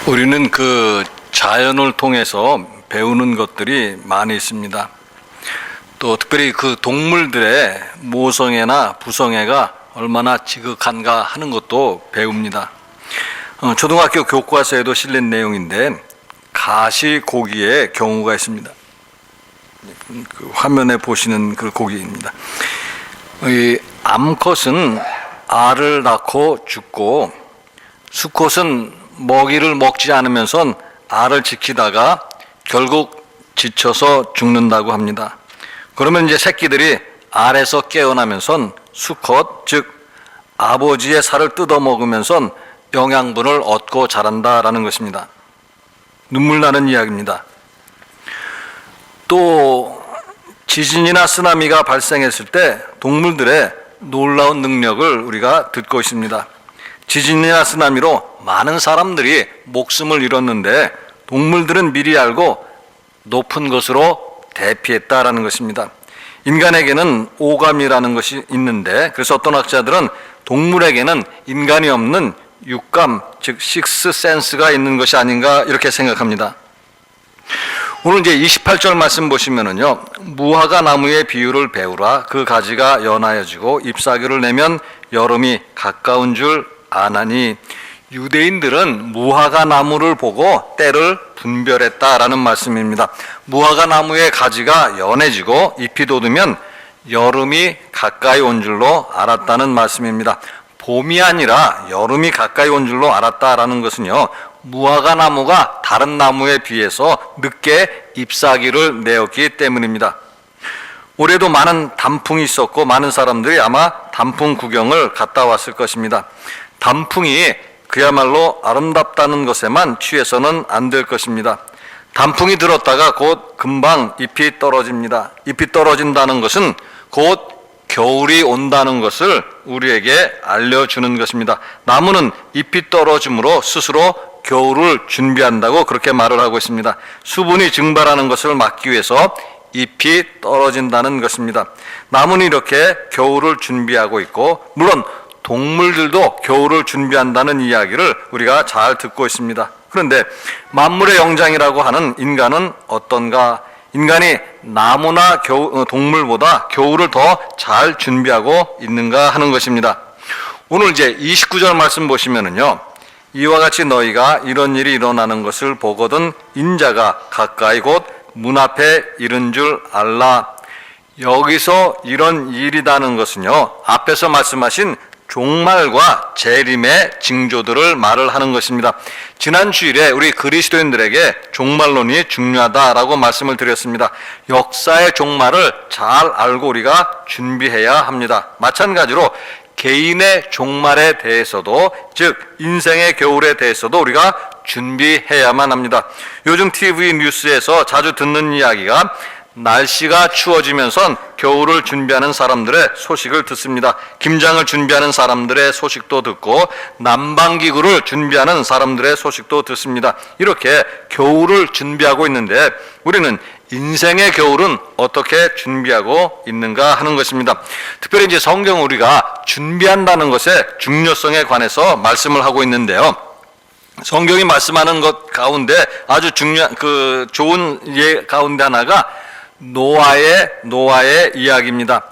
우리는 그 자연을 통해서 배우는 것들이 많이 있습니다. 또 특별히 그 동물들의 모성애나 부성애가 얼마나 지극한가 하는 것도 배웁니다. 초등학교 교과서에도 실린 내용인데 가시고기의 경우가 있습니다. 그 화면에 보시는 그 고기입니다. 이 암컷은 알을 낳고 죽고 수컷은 먹이를 먹지 않으면서 알을 지키다가 결국 지쳐서 죽는다고 합니다. 그러면 이제 새끼들이 알에서 깨어나면서 수컷, 즉 아버지의 살을 뜯어 먹으면서 영양분을 얻고 자란다라는 것입니다. 눈물 나는 이야기입니다. 또 지진이나 쓰나미가 발생했을 때 동물들의 놀라운 능력을 우리가 듣고 있습니다. 지진이나 쓰나미로 많은 사람들이 목숨을 잃었는데 동물들은 미리 알고 높은 곳으로 대피했다라는 것입니다. 인간에게는 오감이라는 것이 있는데 그래서 어떤 학자들은 동물에게는 인간이 없는 육감, 즉 식스 센스가 있는 것이 아닌가 이렇게 생각합니다. 오늘 이제 28절 말씀 보시면은요, 무화과 나무의 비유를 배우라. 그 가지가 연하여지고 잎사귀를 내면 여름이 가까운 줄 아나니. 유대인들은 무화과 나무를 보고 때를 분별했다라는 말씀입니다. 무화과 나무의 가지가 연해지고 잎이 돋으면 여름이 가까이 온 줄로 알았다는 말씀입니다. 봄이 아니라 여름이 가까이 온 줄로 알았다라는 것은요, 무화과 나무가 다른 나무에 비해서 늦게 잎사귀를 내었기 때문입니다. 올해도 많은 단풍이 있었고 많은 사람들이 아마 단풍 구경을 갔다 왔을 것입니다. 단풍이 그야말로 아름답다는 것에만 취해서는 안 될 것입니다. 단풍이 들었다가 곧 금방 잎이 떨어집니다. 잎이 떨어진다는 것은 곧 겨울이 온다는 것을 우리에게 알려주는 것입니다. 나무는 잎이 떨어짐으로 스스로 겨울을 준비한다고 그렇게 말을 하고 있습니다. 수분이 증발하는 것을 막기 위해서 잎이 떨어진다는 것입니다. 나무는 이렇게 겨울을 준비하고 있고 물론 동물들도 겨울을 준비한다는 이야기를 우리가 잘 듣고 있습니다. 그런데 만물의 영장이라고 하는 인간은 어떤가? 인간이 나무나 동물보다 겨울을 더 잘 준비하고 있는가 하는 것입니다. 오늘 이제 29절 말씀 보시면은요, 이와 같이 너희가 이런 일이 일어나는 것을 보거든 인자가 가까이 곧 문 앞에 이른 줄 알라. 여기서 이런 일이라는 것은요, 앞에서 말씀하신 종말과 재림의 징조들을 말을 하는 것입니다. 지난 주일에 우리 그리스도인들에게 종말론이 중요하다라고 말씀을 드렸습니다. 역사의 종말을 잘 알고 우리가 준비해야 합니다. 마찬가지로 개인의 종말에 대해서도, 즉 인생의 겨울에 대해서도 우리가 준비해야만 합니다. 요즘 TV 뉴스에서 자주 듣는 이야기가 날씨가 추워지면서 겨울을 준비하는 사람들의 소식을 듣습니다. 김장을 준비하는 사람들의 소식도 듣고 난방기구를 준비하는 사람들의 소식도 듣습니다. 이렇게 겨울을 준비하고 있는데 우리는 인생의 겨울은 어떻게 준비하고 있는가 하는 것입니다. 특별히 이제 성경 우리가 준비한다는 것의 중요성에 관해서 말씀을 하고 있는데요. 성경이 말씀하는 것 가운데 아주 중요한 좋은 예 가운데 하나가 노아의 이야기입니다.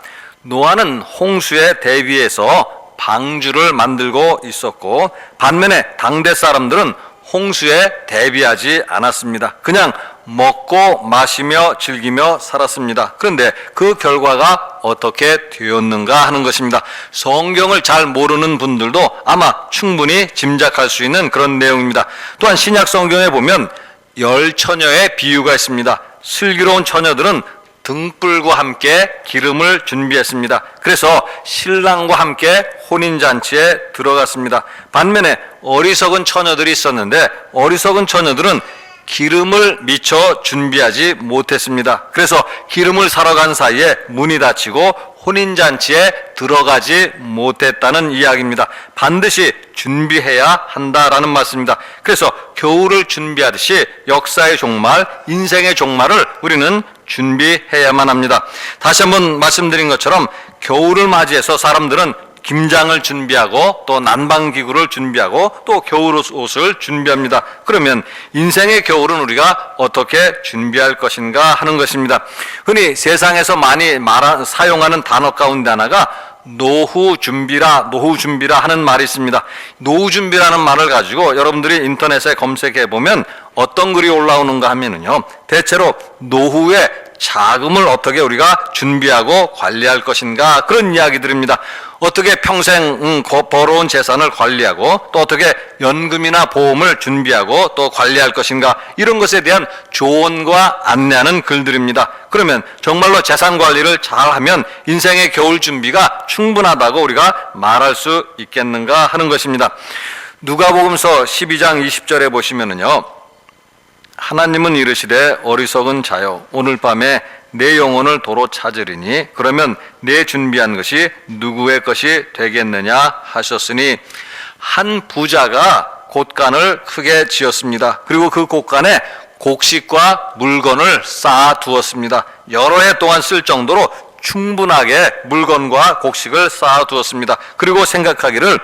노아는 홍수에 대비해서 방주를 만들고 있었고 반면에 당대 사람들은 홍수에 대비하지 않았습니다. 그냥 먹고 마시며 즐기며 살았습니다. 그런데 그 결과가 어떻게 되었는가 하는 것입니다. 성경을 잘 모르는 분들도 아마 충분히 짐작할 수 있는 그런 내용입니다. 또한 신약 성경에 보면 10처녀의 비유가 있습니다. 슬기로운 처녀들은 등불과 함께 기름을 준비했습니다. 그래서 신랑과 함께 혼인잔치에 들어갔습니다. 반면에 어리석은 처녀들이 있었는데 어리석은 처녀들은 기름을 미처 준비하지 못했습니다. 그래서 기름을 사러 간 사이에 문이 닫히고 혼인잔치에 들어가지 못했다는 이야기입니다. 반드시 준비해야 한다라는 말씀입니다. 그래서 겨울을 준비하듯이 역사의 종말, 인생의 종말을 우리는 준비해야만 합니다. 다시 한번 말씀드린 것처럼 겨울을 맞이해서 사람들은 김장을 준비하고 또 난방기구를 준비하고 또 겨울옷을 준비합니다. 그러면 인생의 겨울은 우리가 어떻게 준비할 것인가 하는 것입니다. 흔히 세상에서 많이 사용하는 단어 가운데 하나가 노후 준비라 하는 말이 있습니다. 노후 준비라는 말을 가지고 여러분들이 인터넷에 검색해 보면 어떤 글이 올라오는가 하면은요, 대체로 노후에 자금을 어떻게 우리가 준비하고 관리할 것인가 그런 이야기들입니다. 어떻게 평생 벌어온 재산을 관리하고 또 어떻게 연금이나 보험을 준비하고 또 관리할 것인가 이런 것에 대한 조언과 안내하는 글들입니다. 그러면 정말로 재산 관리를 잘하면 인생의 겨울 준비가 충분하다고 우리가 말할 수 있겠는가 하는 것입니다. 누가복음서 12장 20절에 보시면은요, 하나님은 이르시되 어리석은 자여 오늘 밤에 내 영혼을 도로 찾으리니 그러면 내 준비한 것이 누구의 것이 되겠느냐 하셨으니, 한 부자가 곳간을 크게 지었습니다. 그리고 그 곳간에 곡식과 물건을 쌓아 두었습니다. 여러 해 동안 쓸 정도로 충분하게 물건과 곡식을 쌓아 두었습니다. 그리고 생각하기를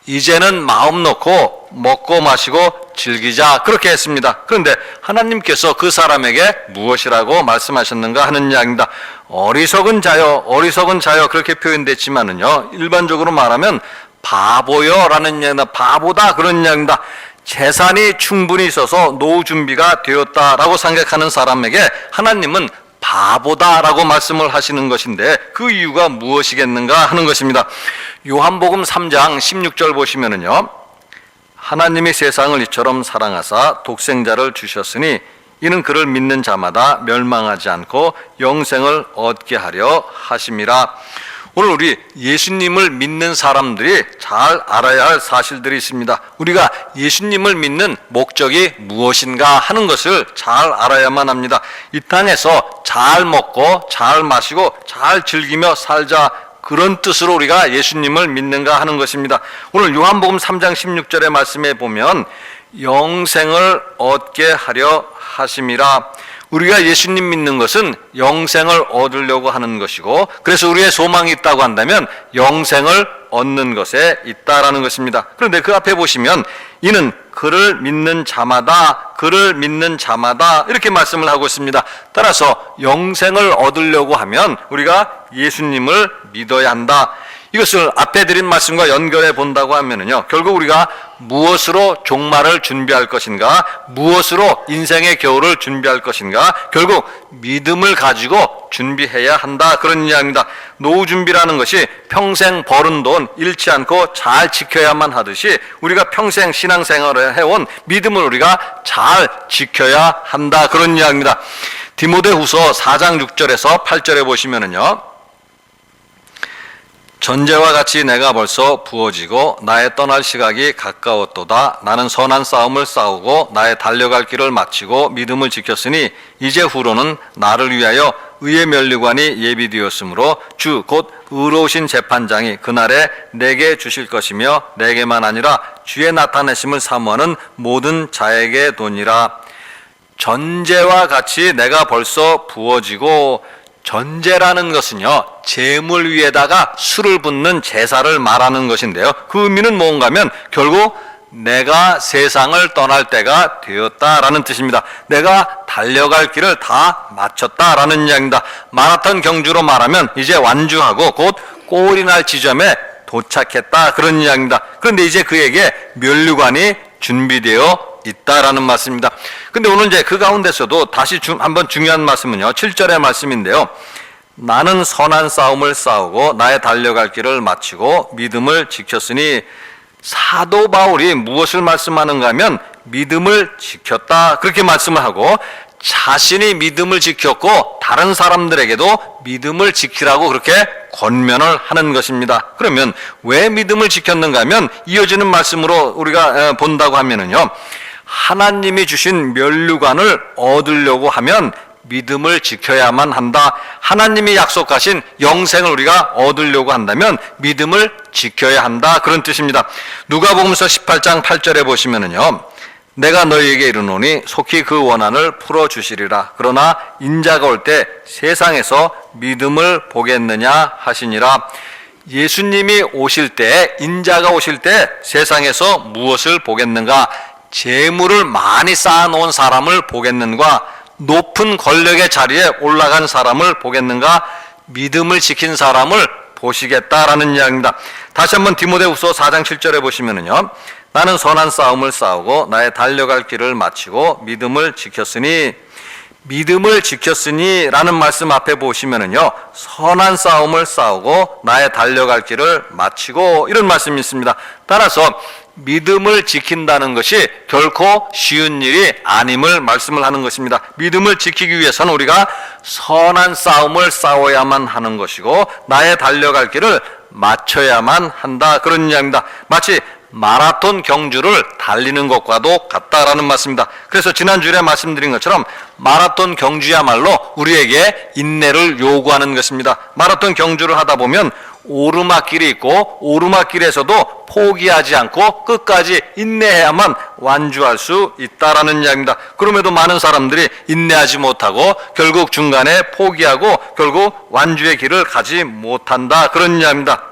이제는 마음 놓고 먹고 마시고 즐기자 그렇게 했습니다. 그런데 하나님께서 그 사람에게 무엇이라고 말씀하셨는가 하는 이야기입니다. 어리석은 자여 그렇게 표현됐지만은요, 일반적으로 말하면 바보여 라는 이야기입니다. 바보다 그런 이야기입니다. 재산이 충분히 있어서 노후 준비가 되었다라고 생각하는 사람에게 하나님은 바보다라고 말씀을 하시는 것인데 그 이유가 무엇이겠는가 하는 것입니다. 요한복음 3장 16절 보시면은요, 하나님이 세상을 이처럼 사랑하사 독생자를 주셨으니 이는 그를 믿는 자마다 멸망하지 않고 영생을 얻게 하려 하심이라. 오늘 우리 예수님을 믿는 사람들이 잘 알아야 할 사실들이 있습니다. 우리가 예수님을 믿는 목적이 무엇인가 하는 것을 잘 알아야만 합니다. 이 땅에서 잘 먹고 잘 마시고 잘 즐기며 살자, 그런 뜻으로 우리가 예수님을 믿는가 하는 것입니다. 오늘 요한복음 3장 16절의 말씀에 보면 영생을 얻게 하려 하심이라. 우리가 예수님 믿는 것은 영생을 얻으려고 하는 것이고, 그래서 우리의 소망이 있다고 한다면 영생을 얻는 것에 있다라는 것입니다. 그런데 그 앞에 보시면 이는 그를 믿는 자마다 이렇게 말씀을 하고 있습니다. 따라서 영생을 얻으려고 하면 우리가 예수님을 믿어야 한다. 이것을 앞에 드린 말씀과 연결해 본다고 하면은요, 결국 우리가 무엇으로 종말을 준비할 것인가, 무엇으로 인생의 겨울을 준비할 것인가, 결국 믿음을 가지고 준비해야 한다, 그런 이야기입니다. 노후 준비라는 것이 평생 벌은 돈 잃지 않고 잘 지켜야만 하듯이 우리가 평생 신앙생활을 해온 믿음을 우리가 잘 지켜야 한다, 그런 이야기입니다. 디모데후서 4장 6절에서 8절에 보시면은요, 전제와 같이 내가 벌써 부어지고 나의 떠날 시각이 가까웠도다. 나는 선한 싸움을 싸우고 나의 달려갈 길을 마치고 믿음을 지켰으니 이제 후로는 나를 위하여 의의 면류관이 예비되었으므로 주 곧 의로우신 재판장이 그날에 내게 주실 것이며 내게만 아니라 주의 나타내심을 사모하는 모든 자에게 도니라. 전제와 같이 내가 벌써 부어지고, 전제라는 것은요, 재물 위에다가 수를 붓는 제사를 말하는 것인데요, 그 의미는 뭔가 하면 결국 내가 세상을 떠날 때가 되었다라는 뜻입니다. 내가 달려갈 길을 다 마쳤다라는 이야기입니다. 마라톤 경주로 말하면 이제 완주하고 곧 골이 날 지점에 도착했다, 그런 이야기입니다. 그런데 이제 그에게 면류관이 준비되어 있다라는 말씀입니다. 근데 오늘 이제 그 가운데서도 다시 한번 중요한 말씀은요, 7절의 말씀인데요, 나는 선한 싸움을 싸우고 나의 달려갈 길을 마치고 믿음을 지켰으니, 사도 바울이 무엇을 말씀하는가 하면 믿음을 지켰다 그렇게 말씀을 하고, 자신이 믿음을 지켰고 다른 사람들에게도 믿음을 지키라고 그렇게 권면을 하는 것입니다. 그러면 왜 믿음을 지켰는가 하면 이어지는 말씀으로 우리가 본다고 하면은요, 하나님이 주신 면류관을 얻으려고 하면 믿음을 지켜야만 한다. 하나님이 약속하신 영생을 우리가 얻으려고 한다면 믿음을 지켜야 한다, 그런 뜻입니다. 누가복음서 18장 8절에 보시면은요, 내가 너희에게 이르노니 속히 그 원한을 풀어주시리라. 그러나 인자가 올 때 세상에서 믿음을 보겠느냐 하시니라. 예수님이 오실 때, 인자가 오실 때 세상에서 무엇을 보겠는가? 재물을 많이 쌓아놓은 사람을 보겠는가? 높은 권력의 자리에 올라간 사람을 보겠는가? 믿음을 지킨 사람을 보시겠다라는 이야기입니다. 다시 한번 디모데후서 4장 7절에 보시면은요, 나는 선한 싸움을 싸우고 나의 달려갈 길을 마치고 믿음을 지켰으니 라는 말씀 앞에 보시면은요, 선한 싸움을 싸우고 나의 달려갈 길을 마치고 이런 말씀이 있습니다. 따라서 믿음을 지킨다는 것이 결코 쉬운 일이 아님을 말씀을 하는 것입니다. 믿음을 지키기 위해서는 우리가 선한 싸움을 싸워야만 하는 것이고 나의 달려갈 길을 마쳐야만 한다, 그런 이야기입니다. 마치 마라톤 경주를 달리는 것과도 같다라는 말씀입니다. 그래서 지난주에 말씀드린 것처럼 마라톤 경주야말로 우리에게 인내를 요구하는 것입니다. 마라톤 경주를 하다 보면 오르막길이 있고 오르막길에서도 포기하지 않고 끝까지 인내해야만 완주할 수 있다라는 이야기입니다. 그럼에도 많은 사람들이 인내하지 못하고 결국 중간에 포기하고 결국 완주의 길을 가지 못한다, 그런 이야기입니다.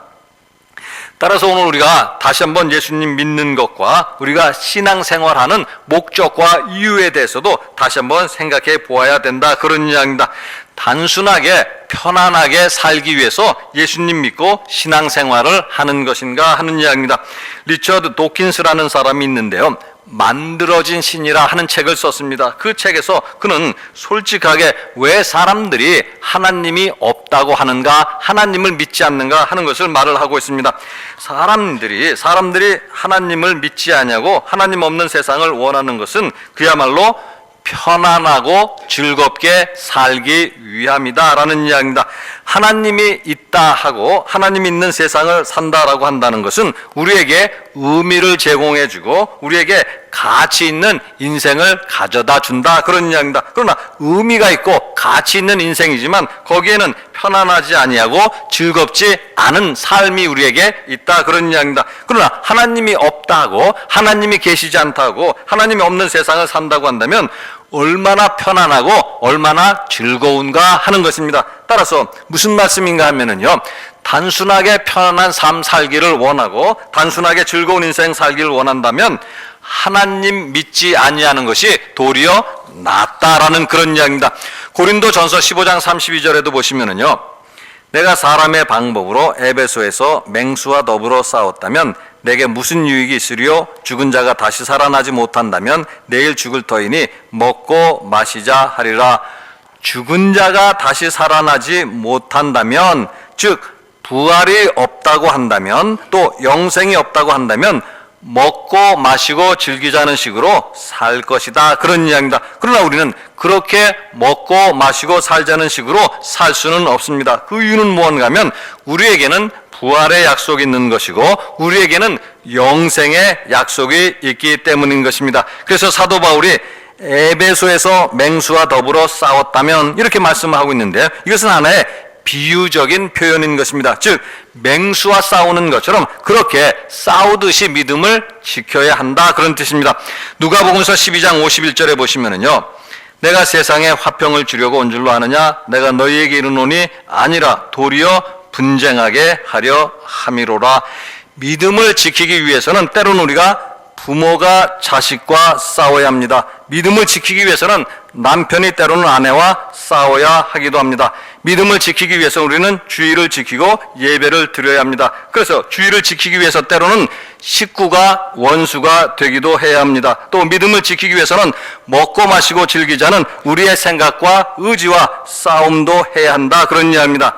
따라서 오늘 우리가 다시 한번 예수님 믿는 것과 우리가 신앙생활하는 목적과 이유에 대해서도 다시 한번 생각해 보아야 된다, 그런 이야기입니다. 단순하게 편안하게 살기 위해서 예수님 믿고 신앙생활을 하는 것인가 하는 이야기입니다. 리처드 도킨스라는 사람이 있는데요, 만들어진 신이라 하는 책을 썼습니다. 그 책에서 그는 솔직하게 왜 사람들이 하나님이 없다고 하는가, 하나님을 믿지 않는가 하는 것을 말을 하고 있습니다. 사람들이 하나님을 믿지 않냐고 하나님 없는 세상을 원하는 것은 그야말로 편안하고 즐겁게 살기 위함이다 라는 이야기입니다. 하나님이 있다 하고 하나님 있는 세상을 산다라고 한다는 것은 우리에게 의미를 제공해주고 우리에게 가치 있는 인생을 가져다 준다, 그런 이야기입니다. 그러나 의미가 있고 가치 있는 인생이지만 거기에는 편안하지 아니하고 즐겁지 않은 삶이 우리에게 있다, 그런 이야기입니다. 그러나 하나님이 없다고, 하나님이 계시지 않다고, 하나님이 없는 세상을 산다고 한다면 얼마나 편안하고 얼마나 즐거운가 하는 것입니다. 따라서 무슨 말씀인가 하면은요, 단순하게 편안한 삶 살기를 원하고 단순하게 즐거운 인생 살기를 원한다면 하나님 믿지 아니하는 것이 도리어 낫다라는 그런 이야기입니다. 고린도전서 15장 32절에도 보시면은요, 내가 사람의 방법으로 에베소에서 맹수와 더불어 싸웠다면 내게 무슨 유익이 있으리요? 죽은 자가 다시 살아나지 못한다면 내일 죽을 터이니 먹고 마시자 하리라. 죽은 자가 다시 살아나지 못한다면, 즉 부활이 없다고 한다면, 또 영생이 없다고 한다면 먹고 마시고 즐기자는 식으로 살 것이다, 그런 이야기입니다. 그러나 우리는 그렇게 먹고 마시고 살자는 식으로 살 수는 없습니다. 그 이유는 무언가 하면 우리에게는 부활의 약속이 있는 것이고 우리에게는 영생의 약속이 있기 때문인 것입니다. 그래서 사도 바울이 에베소에서 맹수와 더불어 싸웠다면 이렇게 말씀하고 있는데, 이것은 하나의 비유적인 표현인 것입니다. 즉 맹수와 싸우는 것처럼 그렇게 싸우듯이 믿음을 지켜야 한다, 그런 뜻입니다. 누가복음서 12장 51절에 보시면은요, 내가 세상에 화평을 주려고 온 줄로 아느냐? 내가 너희에게 이르노니 아니라 도리어 분쟁하게 하려 함이로라. 믿음을 지키기 위해서는 때로는 우리가 부모가 자식과 싸워야 합니다. 믿음을 지키기 위해서는 남편이 때로는 아내와 싸워야 하기도 합니다. 믿음을 지키기 위해서 우리는 주의를 지키고 예배를 드려야 합니다. 그래서 주의를 지키기 위해서 때로는 식구가 원수가 되기도 해야 합니다. 또 믿음을 지키기 위해서는 먹고 마시고 즐기자는 우리의 생각과 의지와 싸움도 해야 한다, 그런 이야기입니다.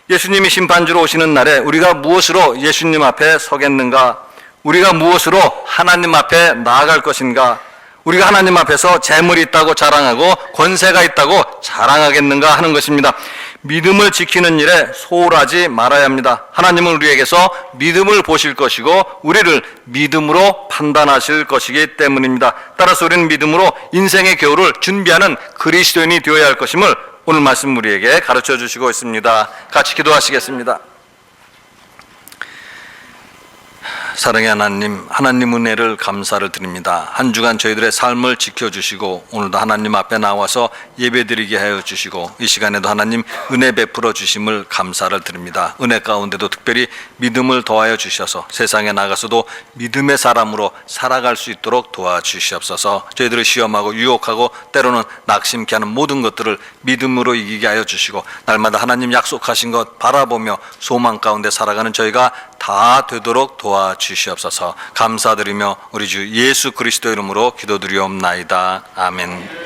예수님이 심판주로 오시는 날에 우리가 무엇으로 예수님 앞에 서겠는가? 우리가 무엇으로 하나님 앞에 나아갈 것인가? 우리가 하나님 앞에서 재물이 있다고 자랑하고 권세가 있다고 자랑하겠는가 하는 것입니다. 믿음을 지키는 일에 소홀하지 말아야 합니다. 하나님은 우리에게서 믿음을 보실 것이고 우리를 믿음으로 판단하실 것이기 때문입니다. 따라서 우리는 믿음으로 인생의 겨울을 준비하는 그리스도인이 되어야 할 것임을 오늘 말씀 우리에게 가르쳐 주시고 있습니다. 같이 기도하시겠습니다. 사랑의 하나님, 하나님 은혜를 감사를 드립니다. 한 주간 저희들의 삶을 지켜주시고 오늘도 하나님 앞에 나와서 예배드리게 하여 주시고 이 시간에도 하나님 은혜 베풀어 주심을 감사를 드립니다. 은혜 가운데도 특별히 믿음을 더하여 주셔서 세상에 나가서도 믿음의 사람으로 살아갈 수 있도록 도와주시옵소서. 저희들을 시험하고 유혹하고 때로는 낙심케 하는 모든 것들을 믿음으로 이기게 하여 주시고 날마다 하나님 약속하신 것 바라보며 소망 가운데 살아가는 저희가 다 되도록 도와주시옵소서. 감사드리며 우리 주 예수 그리스도 이름으로 기도드리옵나이다. 아멘.